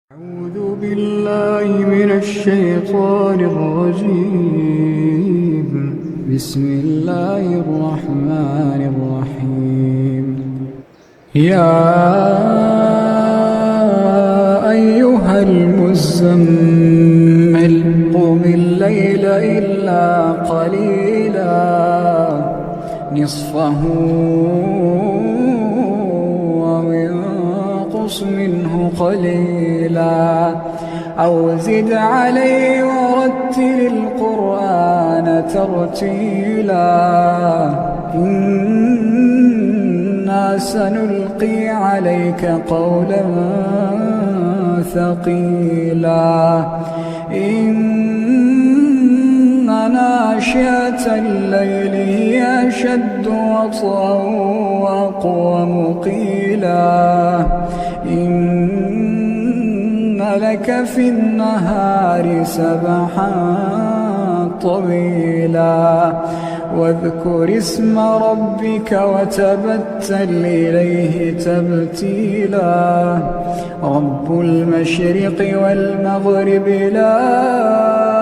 أعوذ بالله من الشيطان الرجيم. بسم الله الرحمن الرحيم. يا أيها المزمل قم الليل إلا قليلا نصفه منه قليلا أو زد عليه ورتل القرآن ترتيلا إنا سنلقي عليك قولا ثقيلا إن ناشئة الليل هي أشد وطئا وأقوم قيلا إن لك في النهار سبحا طويلا واذكر اسم ربك وتبتل إليه تبتيلا رب المشرق والمغرب لا